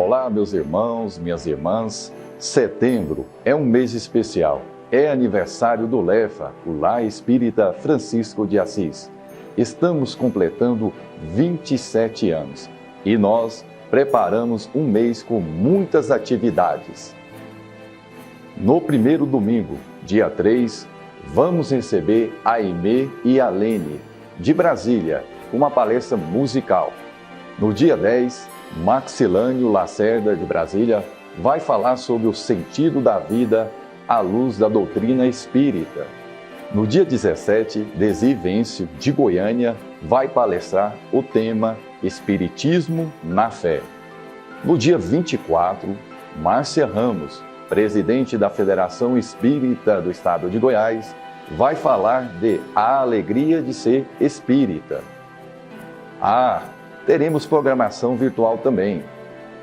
Olá, meus irmãos, minhas irmãs. Setembro é um mês especial. É aniversário do LEFA, o Lar Espírita Francisco de Assis. Estamos completando 27 anos e nós preparamos um mês com muitas atividades. No primeiro domingo, dia 3, vamos receber a Aimee e a Lene, de Brasília, uma palestra musical. No dia 10, Maxilânio Lacerda, de Brasília, vai falar sobre o sentido da vida à luz da doutrina espírita. No dia 17, Desi Vêncio, de Goiânia, vai palestrar o tema Espiritismo na Fé. No dia 24, Márcia Ramos, presidente da Federação Espírita do Estado de Goiás, vai falar de A Alegria de Ser Espírita. Teremos programação virtual também.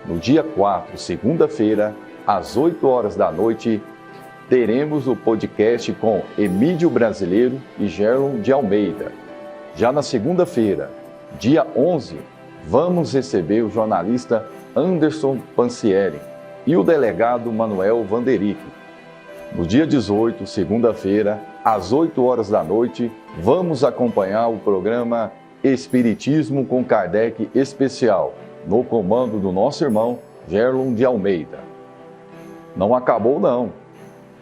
No dia 4, segunda-feira, às 8 horas da noite, teremos o podcast com Emídio Brasileiro e Gerlon de Almeida. Já na segunda-feira, dia 11, vamos receber o jornalista Anderson Pancieri e o delegado Manuel Vanderick. No dia 18, segunda-feira, às 8 horas da noite, vamos acompanhar o programa Espiritismo com Kardec Especial, no comando do nosso irmão Gerlon de Almeida. Não acabou não.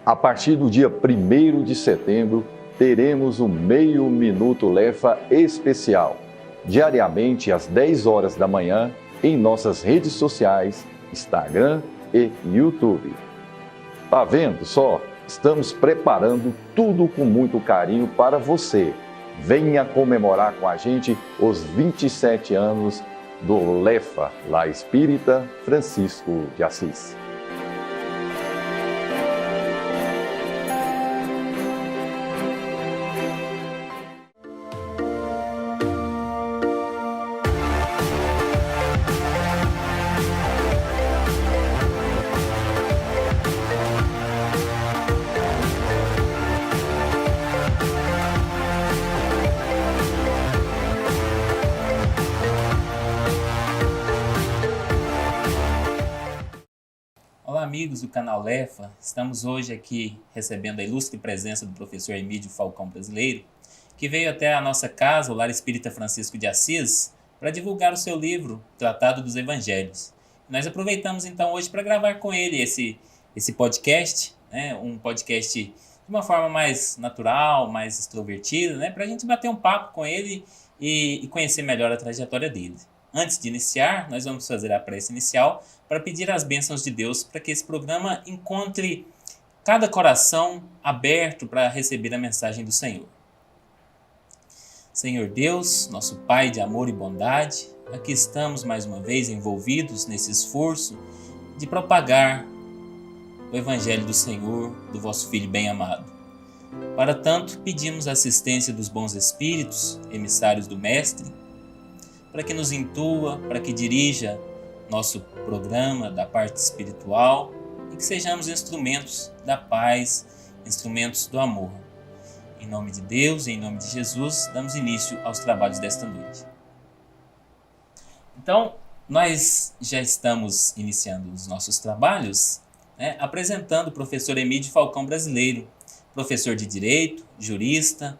A partir do dia 1º de setembro, teremos o Meio Minuto LEFA especial, diariamente às 10 horas da manhã, em nossas redes sociais, Instagram e YouTube. Tá vendo só? Estamos preparando tudo com muito carinho para você. Venha comemorar com a gente os 27 anos do LEFA, Lar Espírita Francisco de Assis. Olá amigos do canal LEFA, estamos hoje aqui recebendo a ilustre presença do professor Emídio Falcão Brasileiro, que veio até a nossa casa, o Lar Espírita Francisco de Assis, para divulgar o seu livro, Tratado dos Evangelhos. Nós aproveitamos então hoje para gravar com ele esse podcast, um podcast de uma forma mais natural, mais extrovertida, para a gente bater um papo com ele e conhecer melhor a trajetória dele. Antes de iniciar, nós vamos fazer a prece inicial para pedir as bênçãos de Deus para que esse programa encontre cada coração aberto para receber a mensagem do Senhor. Senhor Deus, nosso Pai de amor e bondade, aqui estamos mais uma vez envolvidos nesse esforço de propagar o Evangelho do Senhor, do vosso Filho bem-amado. Para tanto, pedimos a assistência dos bons espíritos, emissários do Mestre, para que nos intua, para que dirija nosso programa da parte espiritual e que sejamos instrumentos da paz, instrumentos do amor. Em nome de Deus e em nome de Jesus, damos início aos trabalhos desta noite. Então, nós já estamos iniciando os nossos trabalhos, apresentando o professor Emídio Falcão Brasileiro, professor de Direito, jurista,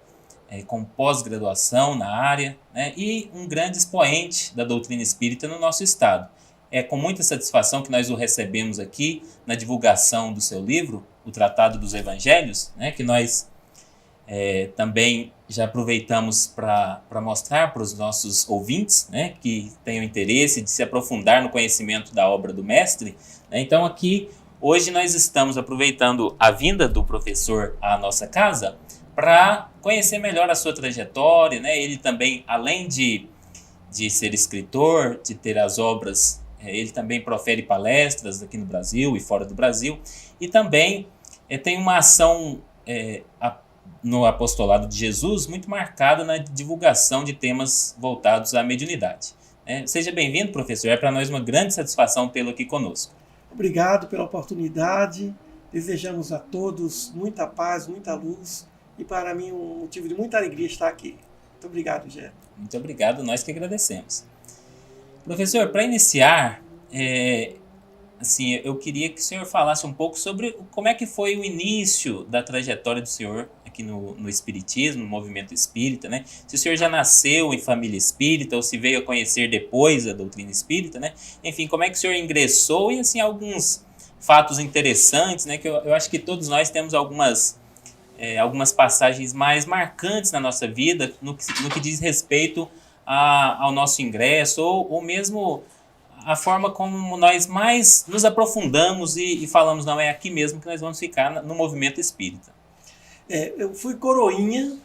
com pós-graduação na área, e um grande expoente da doutrina espírita no nosso estado. É com muita satisfação que nós o recebemos aqui na divulgação do seu livro, o Tratado dos Evangelhos, que nós também já aproveitamos para mostrar para os nossos ouvintes, que tenham interesse de se aprofundar no conhecimento da obra do mestre. Então aqui, hoje nós estamos aproveitando a vinda do professor à nossa casa para conhecer melhor a sua trajetória, Ele também, além de ser escritor, de ter as obras, ele também profere palestras aqui no Brasil e fora do Brasil, e também tem uma ação no apostolado de Jesus muito marcada na divulgação de temas voltados à mediunidade. Seja bem-vindo, professor, é para nós uma grande satisfação tê-lo aqui conosco. Obrigado pela oportunidade, desejamos a todos muita paz, muita luz, e para mim um motivo de muita alegria estar aqui. Muito obrigado, Gé. Muito obrigado, nós que agradecemos. Professor, para iniciar, assim, eu queria que o senhor falasse um pouco sobre como é que foi o início da trajetória do senhor aqui no Espiritismo, no movimento espírita, né? Se o senhor já nasceu em família espírita ou se veio a conhecer depois a doutrina espírita, né? Enfim, como é que o senhor ingressou e, assim, alguns fatos interessantes, né? Que eu acho que todos nós temos algumas passagens mais marcantes na nossa vida no que diz respeito ao nosso ingresso ou mesmo a forma como nós mais nos aprofundamos e falamos, não, é aqui mesmo que nós vamos ficar no movimento espírita. Eu fui coroinha,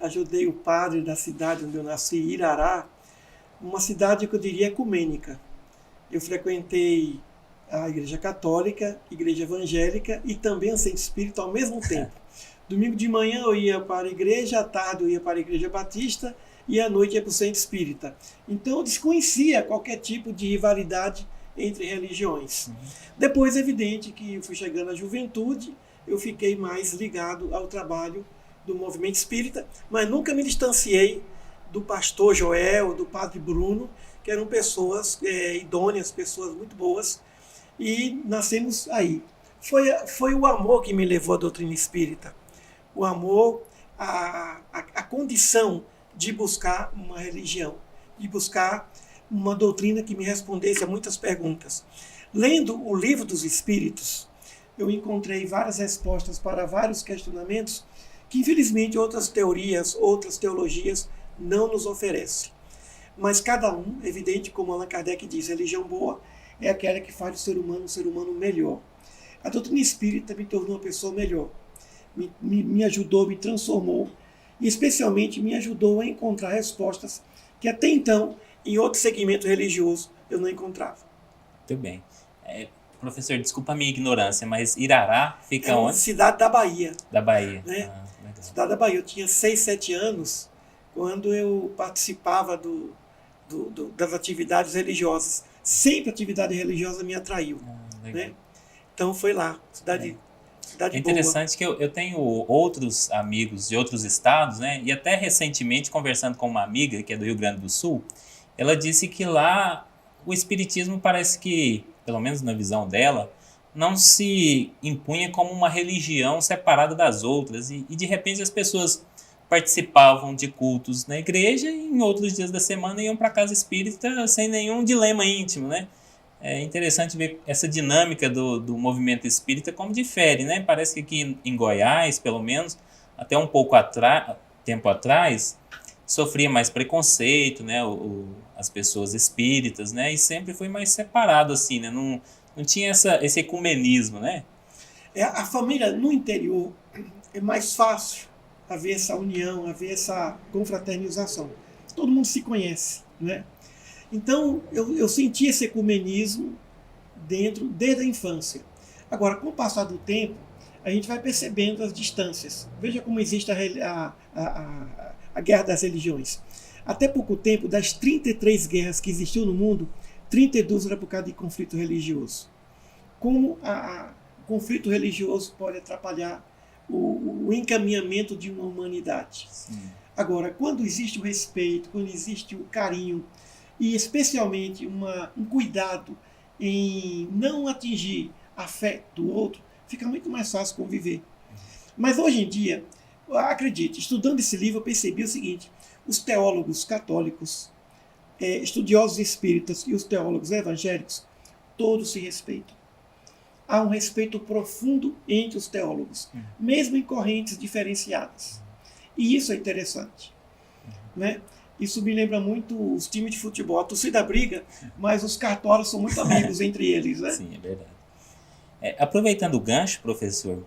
ajudei o padre da cidade onde eu nasci, Irará, uma cidade que eu diria ecumênica. Eu frequentei a igreja católica, igreja evangélica e também a centro espírita ao mesmo tempo. Domingo de manhã eu ia para a igreja, à tarde eu ia para a igreja batista e à noite ia para o centro espírita. Então eu desconhecia qualquer tipo de rivalidade entre religiões. Depois, é evidente que eu fui chegando à juventude, eu fiquei mais ligado ao trabalho do movimento espírita, mas nunca me distanciei do pastor Joel, do padre Bruno, que eram pessoas idôneas, pessoas muito boas, e nascemos aí. Foi o amor que me levou à doutrina espírita. O amor, a condição de buscar uma religião, de buscar uma doutrina que me respondesse a muitas perguntas. Lendo o Livro dos Espíritos, eu encontrei várias respostas para vários questionamentos que, infelizmente, outras teorias, outras teologias não nos oferecem. Mas cada um, evidente, como Allan Kardec diz, religião boa é aquela que faz do ser humano um ser humano melhor. A doutrina espírita me tornou uma pessoa melhor. Me ajudou, me transformou e especialmente me ajudou a encontrar respostas que até então, em outro segmento religioso, eu não encontrava. Muito bem. Professor, desculpa a minha ignorância, mas Irará fica onde? Cidade da Bahia. Da Bahia. Né? Cidade da Bahia. Eu tinha 6, 7 anos quando eu participava das atividades religiosas. Sempre a atividade religiosa me atraiu. Né? Então foi lá, cidade é interessante boa. Que eu tenho outros amigos de outros estados, né? E até recentemente, conversando com uma amiga que é do Rio Grande do Sul, ela disse que lá o espiritismo parece que, pelo menos na visão dela, não se impunha como uma religião separada das outras. E de repente as pessoas participavam de cultos na igreja e em outros dias da semana iam para a casa espírita sem nenhum dilema íntimo, né? É interessante ver essa dinâmica do movimento espírita como difere, né? Parece que aqui em Goiás, pelo menos, até um pouco tempo atrás, sofria mais preconceito, né? As pessoas espíritas, né? E sempre foi mais separado, assim, né? Não tinha esse ecumenismo, né? A família no interior é mais fácil haver essa união, haver essa confraternização. Todo mundo se conhece, né? Então, eu senti esse ecumenismo desde a infância. Agora, com o passar do tempo, a gente vai percebendo as distâncias. Veja como existe a guerra das religiões. Até pouco tempo, das 33 guerras que existiam no mundo, 32 eram por causa de conflito religioso. Como o conflito religioso pode atrapalhar o encaminhamento de uma humanidade. Sim. Agora, quando existe o respeito, quando existe o carinho, e especialmente um cuidado em não atingir a fé do outro, fica muito mais fácil conviver. Mas hoje em dia, acredite, estudando esse livro eu percebi o seguinte: os teólogos católicos, estudiosos espíritas e os teólogos evangélicos, todos se respeitam. Há um respeito profundo entre os teólogos, mesmo em correntes diferenciadas. E isso é interessante, né? Isso me lembra muito os times de futebol. A torcida briga, mas os cartolas são muito amigos entre eles, né? Sim, é verdade. Aproveitando o gancho, professor,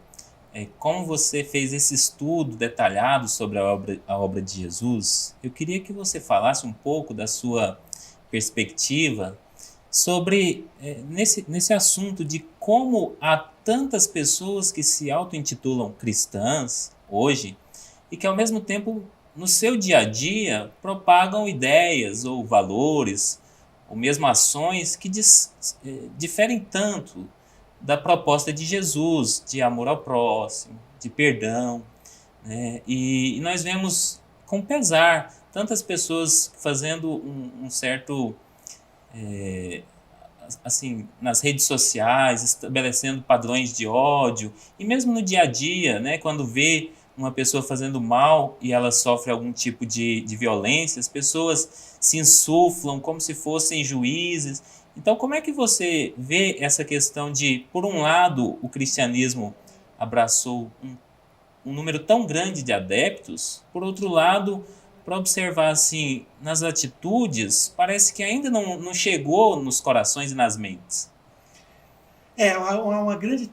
como você fez esse estudo detalhado sobre a obra de Jesus, eu queria que você falasse um pouco da sua perspectiva sobre nesse assunto de como há tantas pessoas que se auto-intitulam cristãs hoje e que, ao mesmo tempo, no seu dia a dia, propagam ideias ou valores, ou mesmo ações que diferem tanto da proposta de Jesus, de amor ao próximo, de perdão, né? E nós vemos com pesar tantas pessoas fazendo um certo assim, nas redes sociais, estabelecendo padrões de ódio, e mesmo no dia a dia, né, quando vê uma pessoa fazendo mal e ela sofre algum tipo de violência, as pessoas se insuflam como se fossem juízes. Então, como é que você vê essa questão de, por um lado, o cristianismo abraçou um número tão grande de adeptos, por outro lado, para observar assim, nas atitudes, parece que ainda não chegou nos corações e nas mentes. Há uma grande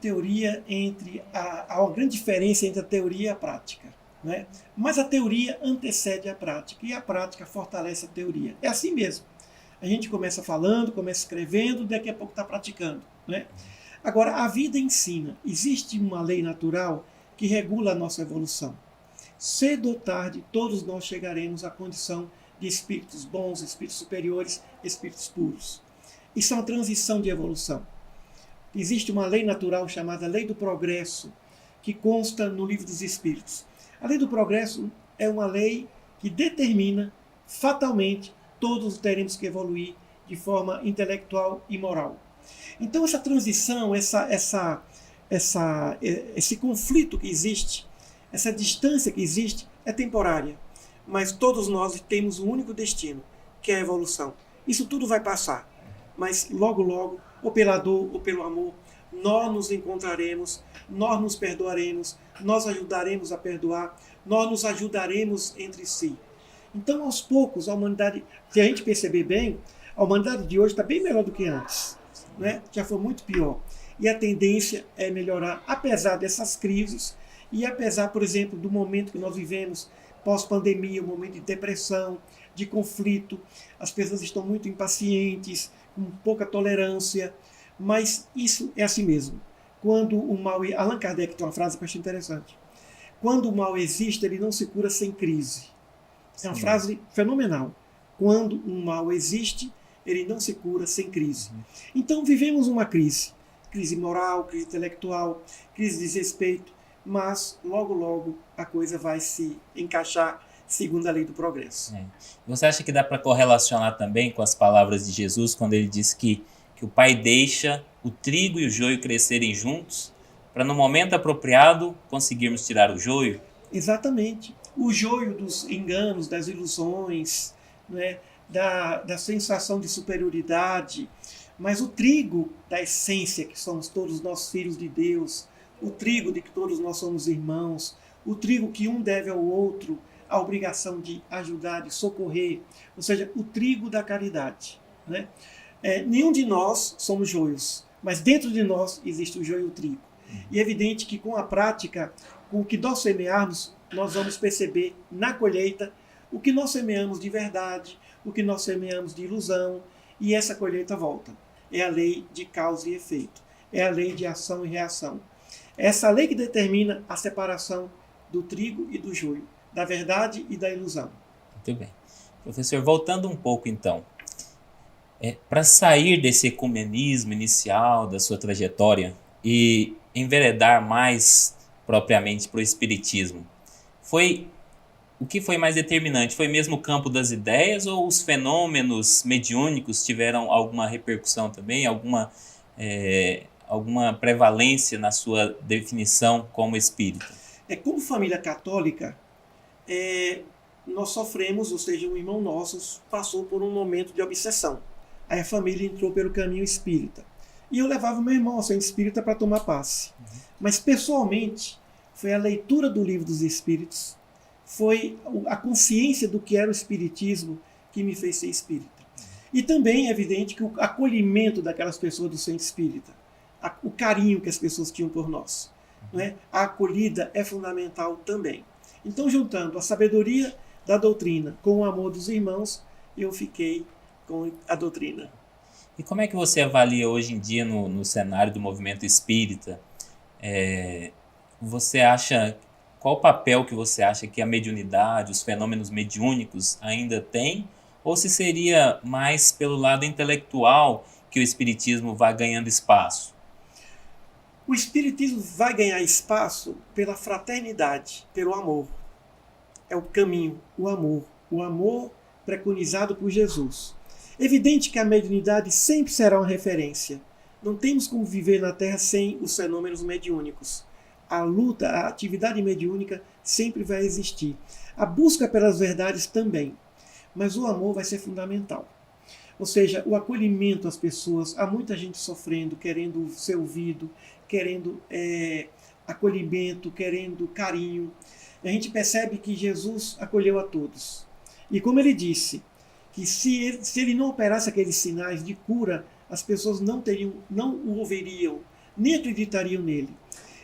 há uma grande diferença entre a teoria e a prática, né? Mas a teoria antecede a prática e a prática fortalece a teoria. É assim mesmo. A gente começa falando, começa escrevendo, daqui a pouco está praticando, né? Agora, a vida ensina. Existe uma lei natural que regula a nossa evolução. Cedo ou tarde, todos nós chegaremos à condição de espíritos bons, espíritos superiores, espíritos puros. Isso é uma transição de evolução. Existe uma lei natural chamada Lei do Progresso, que consta no Livro dos Espíritos. A Lei do Progresso é uma lei que determina, fatalmente, todos teremos que evoluir de forma intelectual e moral. Então, essa transição, esse conflito que existe, essa distância que existe, é temporária. Mas todos nós temos um único destino, que é a evolução. Isso tudo vai passar. Mas logo, logo, ou pela dor ou pelo amor, nós nos encontraremos, nós nos perdoaremos, nós ajudaremos a perdoar, nós nos ajudaremos entre si. Então, aos poucos, a humanidade, se a gente perceber bem, a humanidade de hoje está bem melhor do que antes, né? Já foi muito pior. E a tendência é melhorar, apesar dessas crises, e apesar, por exemplo, do momento que nós vivemos, pós-pandemia, um momento de depressão, de conflito, as pessoas estão muito impacientes, com pouca tolerância, mas isso é assim mesmo. Quando o mal... Allan Kardec tem uma frase que eu achei interessante. Quando o mal existe, ele não se cura sem crise. É uma frase fenomenal. Quando o mal existe, ele não se cura sem crise. Então vivemos uma crise. Crise moral, crise intelectual, crise de desrespeito, mas logo, logo a coisa vai se encaixar segundo a lei do progresso. Você acha que dá para correlacionar também com as palavras de Jesus, quando ele diz que o Pai deixa o trigo e o joio crescerem juntos, para no momento apropriado conseguirmos tirar o joio? Exatamente. O joio dos enganos, das ilusões, né, da sensação de superioridade, mas o trigo da essência, que somos todos nós filhos de Deus, o trigo de que todos nós somos irmãos, o trigo que um deve ao outro, a obrigação de ajudar, de socorrer, ou seja, o trigo da caridade, né? Nenhum de nós somos joios, mas dentro de nós existe o joio e o trigo. E é evidente que com a prática, com o que nós semearmos, nós vamos perceber na colheita o que nós semeamos de verdade, o que nós semeamos de ilusão, e essa colheita volta. É a lei de causa e efeito, é a lei de ação e reação. É essa lei que determina a separação do trigo e do joio, da verdade e da ilusão. Muito bem. Professor, voltando um pouco então, para sair desse ecumenismo inicial da sua trajetória e enveredar mais propriamente para o espiritismo, o que foi mais determinante? Foi mesmo o campo das ideias ou os fenômenos mediúnicos tiveram alguma repercussão também, alguma prevalência na sua definição como espírita? Como família católica, nós sofremos, ou seja, um irmão nosso passou por um momento de obsessão. Aí a família entrou pelo caminho espírita. E eu levava meu irmão ao centro espírita para tomar passe. Mas, pessoalmente, foi a leitura do Livro dos Espíritos, foi a consciência do que era o espiritismo que me fez ser espírita. E também é evidente que o acolhimento daquelas pessoas do centro espírita, o carinho que as pessoas tinham por nós, né? A acolhida é fundamental também. Então, juntando a sabedoria da doutrina com o amor dos irmãos, eu fiquei com a doutrina. E como é que você avalia hoje em dia no cenário do movimento espírita? Você acha... Qual o papel que você acha que a mediunidade, os fenômenos mediúnicos ainda têm? Ou se seria mais pelo lado intelectual que o espiritismo vai ganhando espaço? O espiritismo vai ganhar espaço pela fraternidade, pelo amor. É o caminho, o amor preconizado por Jesus. Evidente que a mediunidade sempre será uma referência. Não temos como viver na Terra sem os fenômenos mediúnicos. A luta, a atividade mediúnica sempre vai existir. A busca pelas verdades também. Mas o amor vai ser fundamental. Ou seja, o acolhimento às pessoas. Há muita gente sofrendo, querendo ser ouvido, querendo acolhimento, querendo carinho. A gente percebe que Jesus acolheu a todos. E como ele disse, que se ele não operasse aqueles sinais de cura, as pessoas não o ouviriam, nem acreditariam nele.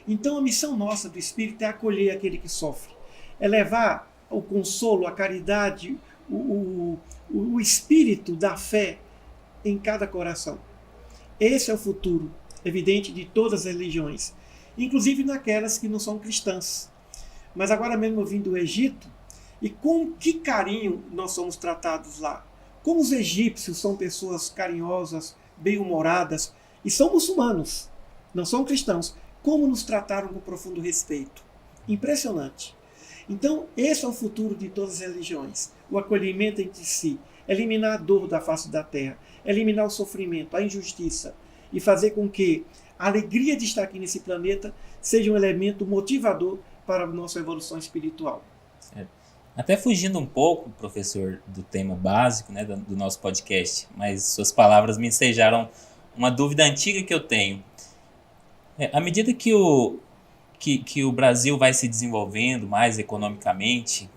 Então a missão nossa do Espírito é acolher aquele que sofre. É levar o consolo, a caridade, o espírito da fé em cada coração. Esse é o futuro, evidente, de todas as religiões, inclusive naquelas que não são cristãs. Mas agora mesmo eu vim do Egito, e com que carinho nós somos tratados lá. Como os egípcios são pessoas carinhosas, bem-humoradas, e são muçulmanos, não são cristãos. Como nos trataram com profundo respeito. Impressionante. Então, esse é o futuro de todas as religiões. O acolhimento entre si, eliminar a dor da face da terra, eliminar o sofrimento, a injustiça, e fazer com que a alegria de estar aqui nesse planeta seja um elemento motivador para a nossa evolução espiritual. Certo. Até fugindo um pouco, professor, do tema básico, né, do nosso podcast, mas suas palavras me ensejaram uma dúvida antiga que eu tenho. À medida que o Brasil vai se desenvolvendo mais economicamente,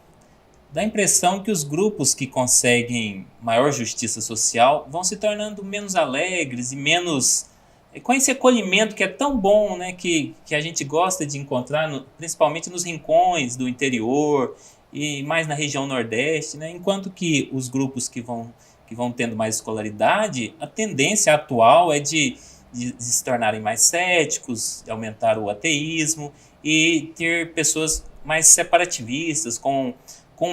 dá a impressão que os grupos que conseguem maior justiça social vão se tornando menos alegres e menos... com esse acolhimento que é tão bom, né, que a gente gosta de encontrar, principalmente nos rincões do interior e mais na região nordeste, né, enquanto que os grupos que vão tendo mais escolaridade, a tendência atual é de se tornarem mais céticos, de aumentar o ateísmo e ter pessoas mais separativistas, com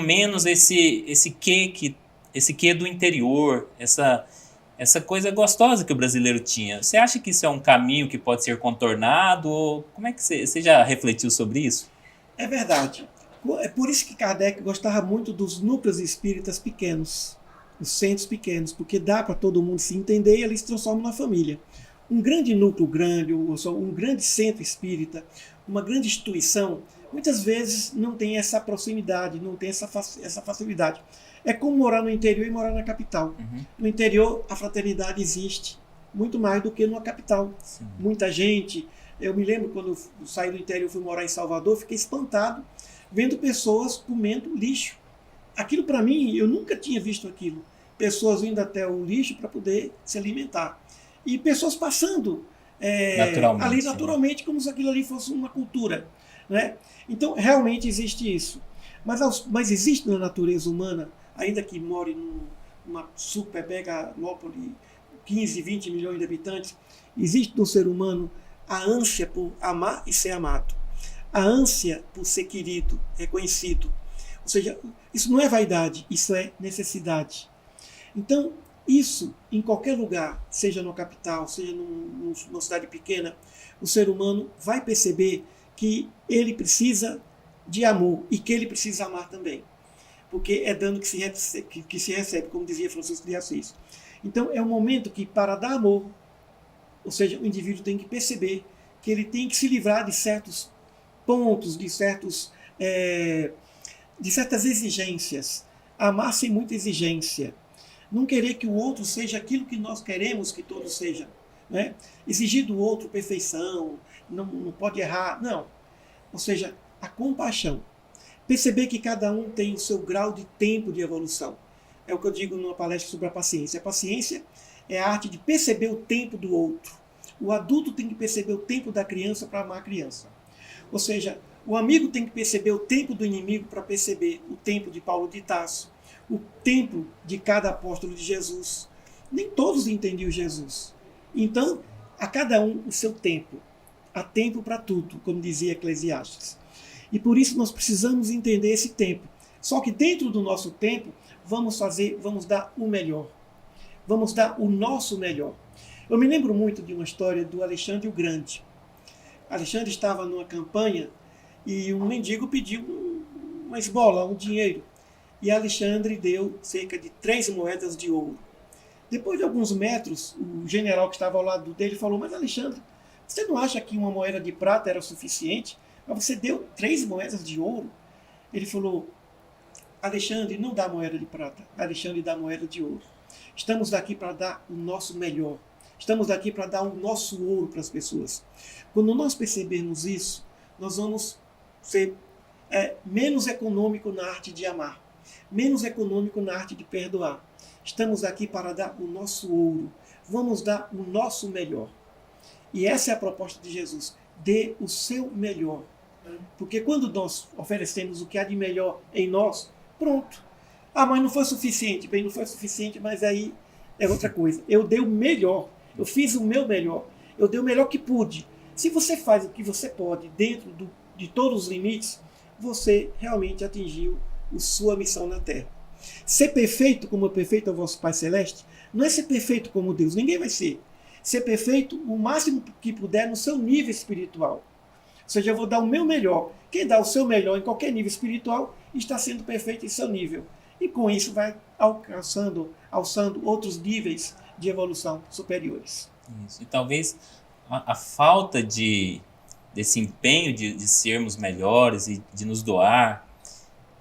menos esse quê do interior, essa coisa gostosa que o brasileiro tinha. Você acha que isso é um caminho que pode ser contornado? Ou como é que você já refletiu sobre isso? É verdade. É por isso que Kardec gostava muito dos núcleos espíritas pequenos, os centros pequenos, porque dá para todo mundo se entender e eles se transformam na família. Um grande núcleo grande, um grande centro espírita, uma grande instituição, muitas vezes não tem essa proximidade, não tem essa facilidade. É como morar no interior e morar na capital. Uhum. No interior, a fraternidade existe muito mais do que na capital. Sim. Muita gente... Eu me lembro quando eu saí do interior e fui morar em Salvador, fiquei espantado vendo pessoas comendo lixo. Aquilo, para mim, eu nunca tinha visto aquilo. Pessoas indo até o lixo para poder se alimentar. E pessoas passando ali naturalmente, como se aquilo ali fosse uma cultura. Né? Então, realmente existe isso. Mas existe na natureza humana, ainda que more numa super megalópole, 15, 20 milhões de habitantes, existe no ser humano a ânsia por amar e ser amado. A ânsia por ser querido, reconhecido. Ou seja, isso não é vaidade, isso é necessidade. Então, isso, em qualquer lugar, seja na capital, seja numa cidade pequena, o ser humano vai perceber que ele precisa de amor e que ele precisa amar também. Porque é dando que se recebe, como dizia Francisco de Assis. Então, é um momento que, para dar amor, ou seja, o indivíduo tem que perceber que ele tem que se livrar de certos pontos, de certas exigências. Amar sem muita exigência. Não querer que o outro seja aquilo que nós queremos que todos sejam. Né? Exigir do outro perfeição, não pode errar. Não. Ou seja, a compaixão. Perceber que cada um tem o seu grau de tempo de evolução. É o que eu digo numa palestra sobre a paciência. A paciência é a arte de perceber o tempo do outro. O adulto tem que perceber o tempo da criança para amar a criança. Ou seja, o amigo tem que perceber o tempo do inimigo para perceber o tempo de Paulo de Tarso, o tempo de cada apóstolo de Jesus. Nem todos entendiam Jesus. Então, a cada um o seu tempo. Há tempo para tudo, como dizia Eclesiastes. E por isso nós precisamos entender esse tempo. Só que dentro do nosso tempo, vamos dar o melhor. Vamos dar o nosso melhor. Eu me lembro muito de uma história do Alexandre o Grande. Alexandre estava numa campanha e um mendigo pediu uma esmola, um dinheiro. E Alexandre deu cerca de 3 moedas de ouro. Depois de alguns metros, o general que estava ao lado dele falou: mas Alexandre, você não acha que uma moeda de prata era suficiente? Mas você deu 3 moedas de ouro. Ele falou: Alexandre, não dá moeda de prata. Alexandre dá moeda de ouro. Estamos daqui para dar o nosso melhor. Estamos daqui para dar o nosso ouro para as pessoas. Quando nós percebermos isso, nós vamos ser menos econômico na arte de amar, menos econômico na arte de perdoar. Estamos aqui para dar o nosso ouro. Vamos dar o nosso melhor. E essa é a proposta de Jesus. Dê o seu melhor. Porque quando nós oferecemos o que há de melhor em nós, pronto. Ah, mas não foi suficiente. Bem, não foi suficiente, mas aí é outra coisa. Eu dei o melhor. Eu fiz o meu melhor. Eu dei o melhor que pude. Se você faz o que você pode dentro de todos os limites, você realmente atingiu a sua missão na Terra. Ser perfeito como é perfeito é o vosso Pai Celeste não é ser perfeito como Deus. Ninguém vai ser. Ser perfeito o máximo que puder no seu nível espiritual. Ou seja, eu vou dar o meu melhor. Quem dá o seu melhor em qualquer nível espiritual está sendo perfeito em seu nível. E com isso vai alçando outros níveis de evolução superiores. Isso. E talvez a falta desse empenho de sermos melhores e de nos doar,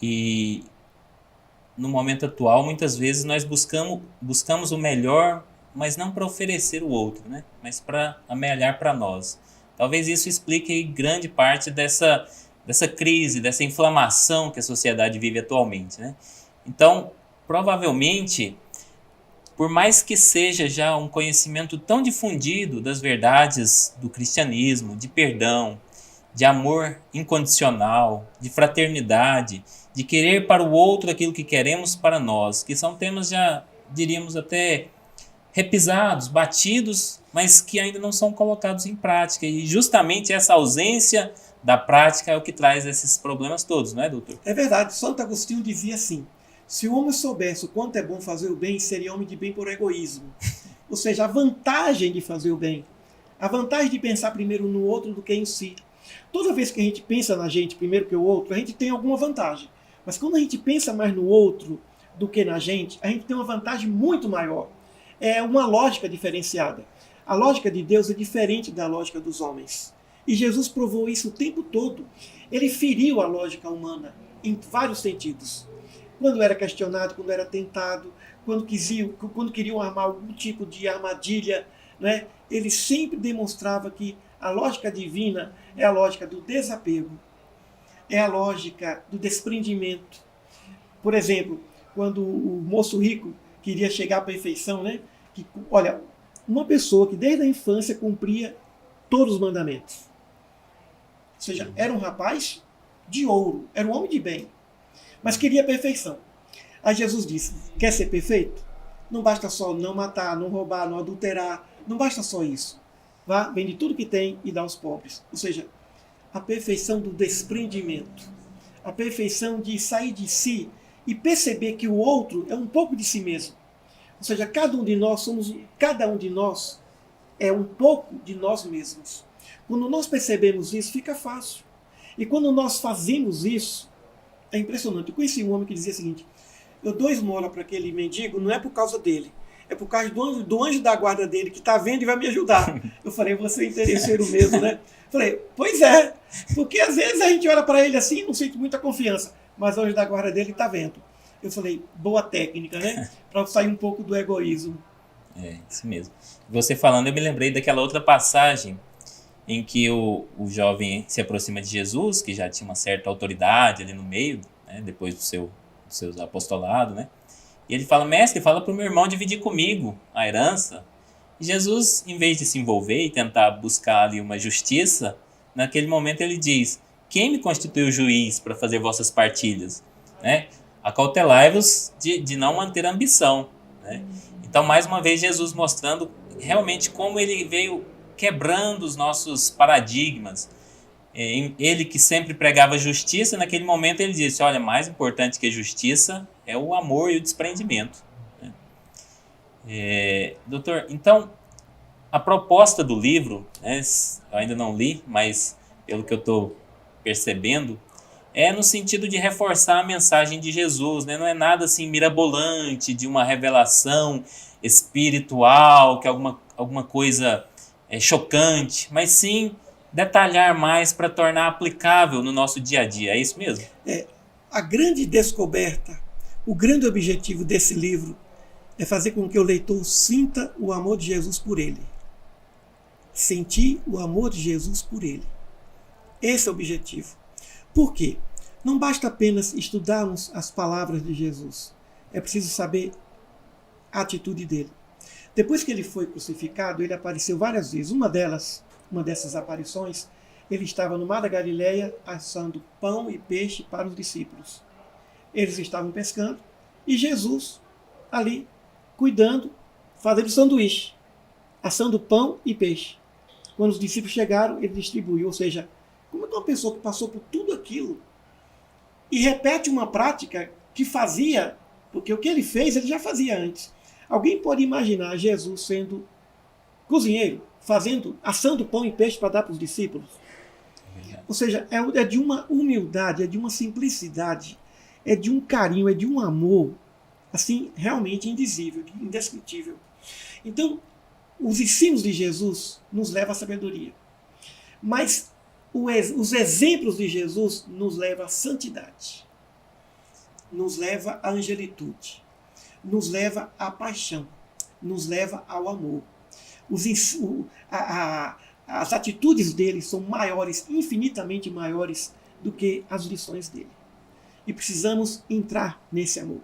e no momento atual muitas vezes nós buscamos o melhor, mas não para oferecer o outro, né? Mas para amelhar para nós. Talvez isso explique grande parte dessa crise, dessa inflamação que a sociedade vive atualmente, né? Então, provavelmente, por mais que seja já um conhecimento tão difundido das verdades do cristianismo, de perdão, de amor incondicional, de fraternidade, de querer para o outro aquilo que queremos para nós, que são temas já, diríamos até, repisados, batidos, mas que ainda não são colocados em prática. E justamente essa ausência da prática é o que traz esses problemas todos, não é, doutor? É verdade. Santo Agostinho dizia assim: se o homem soubesse o quanto é bom fazer o bem, seria homem de bem por egoísmo. Ou seja, a vantagem de fazer o bem, a vantagem de pensar primeiro no outro do que em si. Toda vez que a gente pensa na gente primeiro que o outro, a gente tem alguma vantagem. Mas quando a gente pensa mais no outro do que na gente, a gente tem uma vantagem muito maior. É uma lógica diferenciada. A lógica de Deus é diferente da lógica dos homens. E Jesus provou isso o tempo todo. Ele feriu a lógica humana em vários sentidos. Quando era questionado, quando era tentado, quando queriam armar algum tipo de armadilha, né? Ele sempre demonstrava que a lógica divina é a lógica do desapego, é a lógica do desprendimento. Por exemplo, quando o moço rico queria chegar à perfeição, né? Olha, uma pessoa que desde a infância cumpria todos os mandamentos. Ou seja, era um rapaz de ouro, era um homem de bem, mas queria perfeição. Aí Jesus disse: quer ser perfeito? Não basta só não matar, não roubar, não adulterar, não basta só isso. Vá, vende tudo que tem e dá aos pobres. Ou seja, a perfeição do desprendimento, a perfeição de sair de si e perceber que o outro é um pouco de si mesmo. Ou seja, cada um de nós é um pouco de nós mesmos. Quando nós percebemos isso, fica fácil. E quando nós fazemos isso, é impressionante. Eu conheci um homem que dizia o seguinte: eu dou esmola para aquele mendigo, não é por causa dele, é por causa do anjo da guarda dele, que está vendo e vai me ajudar. Eu falei: você é interesseiro mesmo, né? Falei: pois é, porque às vezes a gente olha para ele assim e não sente muita confiança, mas o anjo da guarda dele está vendo. Eu falei: boa técnica, né? Para sair um pouco do egoísmo. É, isso mesmo. Você falando, eu me lembrei daquela outra passagem em que o jovem se aproxima de Jesus, que já tinha uma certa autoridade ali no meio, né, depois do seu apostolado, né? E ele fala: mestre, fala para o meu irmão dividir comigo a herança. E Jesus, em vez de se envolver e tentar buscar ali uma justiça, naquele momento ele diz: quem me constituiu juiz para fazer vossas partilhas? Né? Acautelai-vos de não manter ambição. Né? Então, mais uma vez, Jesus mostrando realmente como ele veio quebrando os nossos paradigmas. Ele que sempre pregava justiça, naquele momento ele disse: olha, mais importante que a justiça é o amor e o desprendimento. Doutor, então, a proposta do livro, né, eu ainda não li, mas pelo que eu estou percebendo, é no sentido de reforçar a mensagem de Jesus, né? Não é nada assim mirabolante, de uma revelação espiritual, que é alguma coisa chocante, mas sim detalhar mais para tornar aplicável no nosso dia a dia. É isso mesmo? A grande descoberta, o grande objetivo desse livro é fazer com que o leitor sinta o amor de Jesus por ele. Sentir o amor de Jesus por ele. Esse é o objetivo. Por quê? Não basta apenas estudarmos as palavras de Jesus. É preciso saber a atitude dele. Depois que ele foi crucificado, ele apareceu várias vezes. Uma dessas aparições, ele estava no mar da Galileia assando pão e peixe para os discípulos. Eles estavam pescando e Jesus ali cuidando, fazendo sanduíche, assando pão e peixe. Quando os discípulos chegaram, ele distribuiu. Ou seja, como é que uma pessoa que passou por tudo aquilo e repete uma prática que fazia, porque o que ele fez, ele já fazia antes. Alguém pode imaginar Jesus sendo cozinheiro, assando pão e peixe para dar para os discípulos? Ou seja, é de uma humildade, é de uma simplicidade, é de um carinho, é de um amor, assim, realmente indizível, indescritível. Então, os ensinos de Jesus nos levam à sabedoria. Mas os exemplos de Jesus nos levam à santidade, nos leva à angelitude, nos leva à paixão, nos leva ao amor. As atitudes dele são maiores, infinitamente maiores do que as lições dele. E precisamos entrar nesse amor,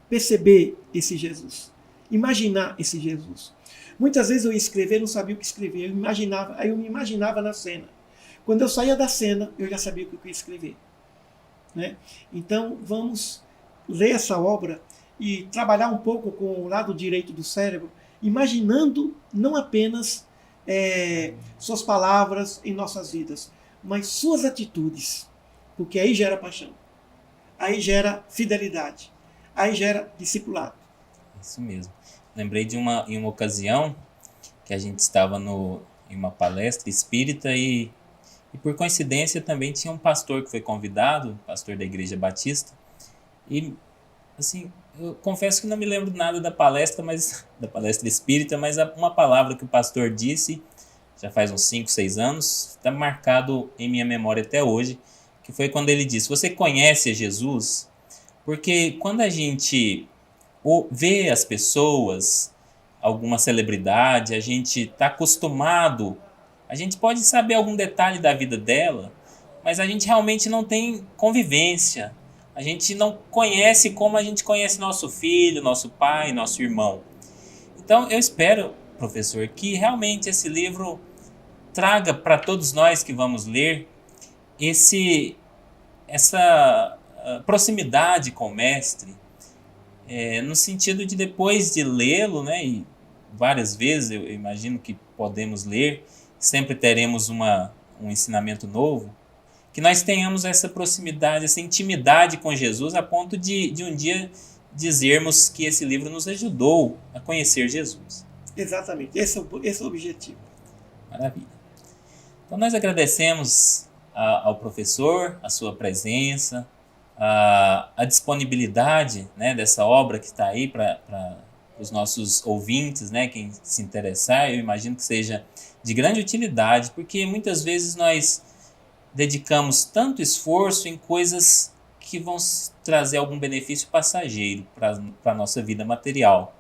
perceber esse Jesus, imaginar esse Jesus. Muitas vezes eu ia escrever, não sabia o que escrever, eu me imaginava na cena. Quando eu saía da cena, eu já sabia o que eu ia escrever. Né? Então, vamos ler essa obra e trabalhar um pouco com o lado direito do cérebro, imaginando não apenas suas palavras em nossas vidas, mas suas atitudes, porque aí gera paixão, aí gera fidelidade, aí gera discipulado. Isso mesmo. Lembrei em uma ocasião que a gente estava em uma palestra espírita e por coincidência também tinha um pastor que foi convidado, pastor da Igreja Batista, e assim, eu confesso que não me lembro nada da palestra espírita, mas uma palavra que o pastor disse, já faz uns 5, 6 anos, está marcado em minha memória até hoje, que foi quando ele disse: você conhece Jesus? Porque quando a gente vê as pessoas, alguma celebridade, a gente está acostumado, a gente pode saber algum detalhe da vida dela, mas a gente realmente não tem convivência. A gente não conhece como a gente conhece nosso filho, nosso pai, nosso irmão. Então eu espero, professor, que realmente esse livro traga para todos nós que vamos ler essa proximidade com o mestre, no sentido de depois de lê-lo, né, e várias vezes eu imagino que podemos ler, sempre teremos um ensinamento novo, que nós tenhamos essa proximidade, essa intimidade com Jesus, a ponto de um dia dizermos que esse livro nos ajudou a conhecer Jesus. Exatamente, esse é o objetivo. Maravilha. Então nós agradecemos ao professor, a sua presença, a disponibilidade, né, dessa obra que está aí para os nossos ouvintes, né, quem se interessar. Eu imagino que seja de grande utilidade, porque muitas vezes nós dedicamos tanto esforço em coisas que vão trazer algum benefício passageiro para a nossa vida material,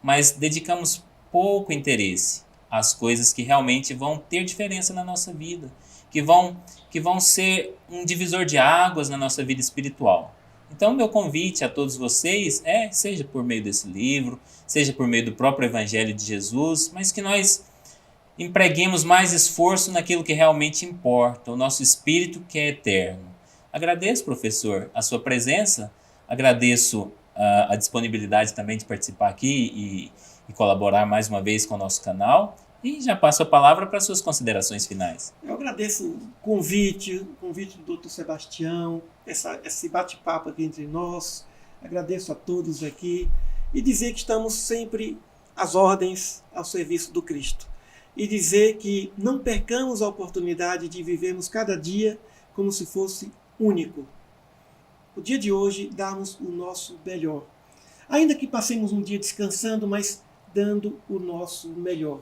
mas dedicamos pouco interesse às coisas que realmente vão ter diferença na nossa vida, que vão ser um divisor de águas na nossa vida espiritual. Então, meu convite a todos vocês seja por meio desse livro, seja por meio do próprio Evangelho de Jesus, mas que nós empreguemos mais esforço naquilo que realmente importa, o nosso espírito que é eterno. Agradeço, professor, a sua presença, agradeço a disponibilidade também de participar aqui e colaborar mais uma vez com o nosso canal, e já passo a palavra para suas considerações finais. Eu agradeço o convite do Dr. Sebastião, esse bate-papo aqui entre nós, agradeço a todos aqui, e dizer que estamos sempre às ordens, ao serviço do Cristo. E dizer que não percamos a oportunidade de vivermos cada dia como se fosse único, o dia de hoje, darmos o nosso melhor. Ainda que passemos um dia descansando, mas dando o nosso melhor.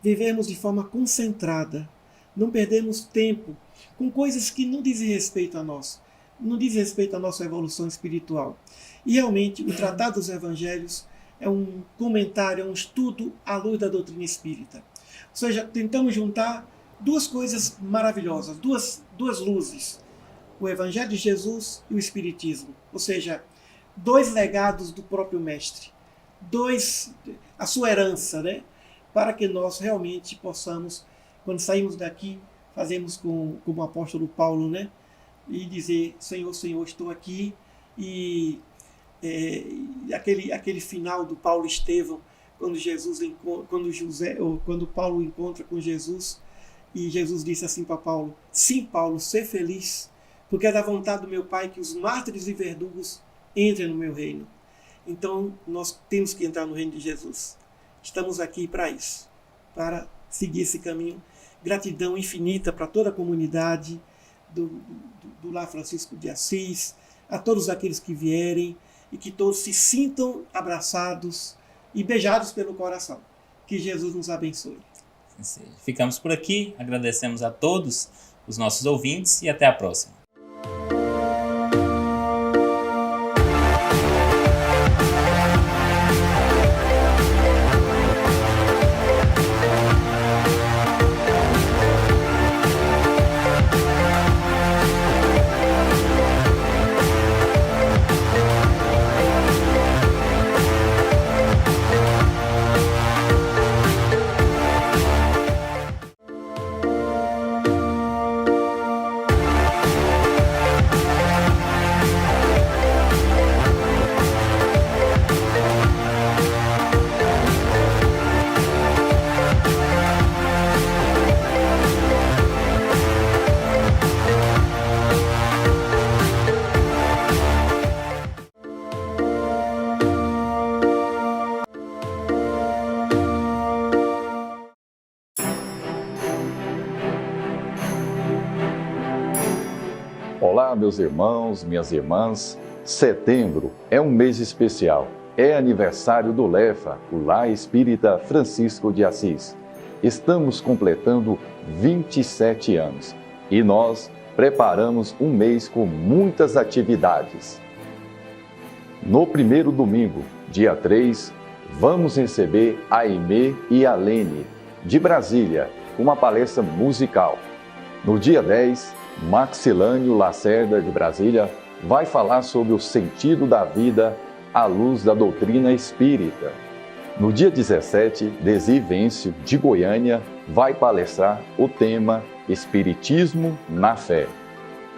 Vivermos de forma concentrada, não perdermos tempo com coisas que não dizem respeito a nós, não dizem respeito à nossa evolução espiritual. E realmente, o Tratado dos Evangelhos é um comentário, é um estudo à luz da doutrina espírita. Ou seja, tentamos juntar duas coisas maravilhosas, duas luzes, o Evangelho de Jesus e o Espiritismo. Ou seja, dois legados do próprio Mestre, a sua herança, né? Para que nós realmente possamos, quando saímos daqui, fazemos como o apóstolo Paulo, né? E dizer, Senhor, Senhor, estou aqui. E aquele final do Paulo Estevão, quando Paulo encontra com Jesus, e Jesus disse assim para Paulo: sim, Paulo, ser feliz, porque é da vontade do meu Pai que os mártires e verdugos entrem no meu reino. Então, nós temos que entrar no reino de Jesus. Estamos aqui para isso, para seguir esse caminho. Gratidão infinita para toda a comunidade do Lar Francisco de Assis, a todos aqueles que vierem, e que todos se sintam abraçados e beijados pelo coração. Que Jesus nos abençoe. Ficamos por aqui, agradecemos a todos os nossos ouvintes e até a próxima. Olá, meus irmãos, minhas irmãs. Setembro é um mês especial. É aniversário do LEFA, o Lar Espírita Francisco de Assis. Estamos completando 27 anos e nós preparamos um mês com muitas atividades. No primeiro domingo, dia 3, vamos receber a Aimee e a Lene, de Brasília, com uma palestra musical. No dia 10, Maxilânio Lacerda, de Brasília, vai falar sobre o sentido da vida à luz da doutrina espírita. No dia 17, Desi Vêncio, de Goiânia, vai palestrar o tema Espiritismo na Fé.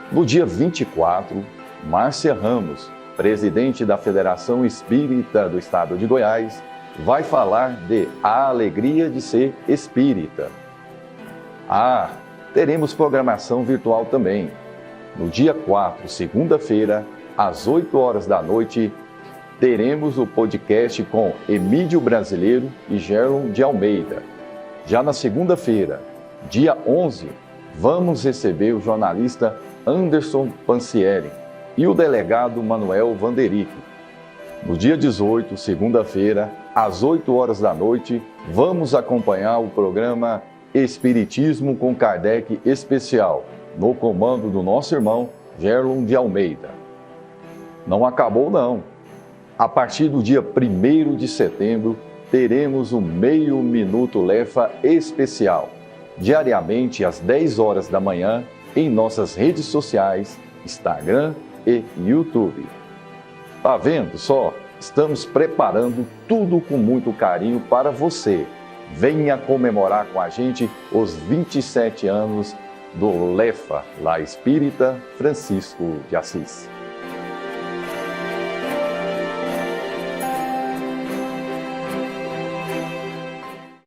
No dia 24, Márcia Ramos, presidente da Federação Espírita do Estado de Goiás, vai falar de A Alegria de Ser Espírita. Teremos programação virtual também. No dia 4, segunda-feira, às 8 horas da noite, teremos o podcast com Emídio Brasileiro e Gerlon de Almeida. Já na segunda-feira, dia 11, vamos receber o jornalista Anderson Pancieri e o delegado Manuel Vanderick. No dia 18, segunda-feira, às 8 horas da noite, vamos acompanhar o programa Espiritismo com Kardec Especial, no comando do nosso irmão Gerlon de Almeida. Não acabou não. A partir do dia 1º de setembro, teremos o Meio Minuto LEFA Especial, diariamente às 10 horas da manhã, em nossas redes sociais, Instagram e YouTube. Tá vendo só? Estamos preparando tudo com muito carinho para você. Venha comemorar com a gente os 27 anos do LEFA, Lar Espírita Francisco de Assis.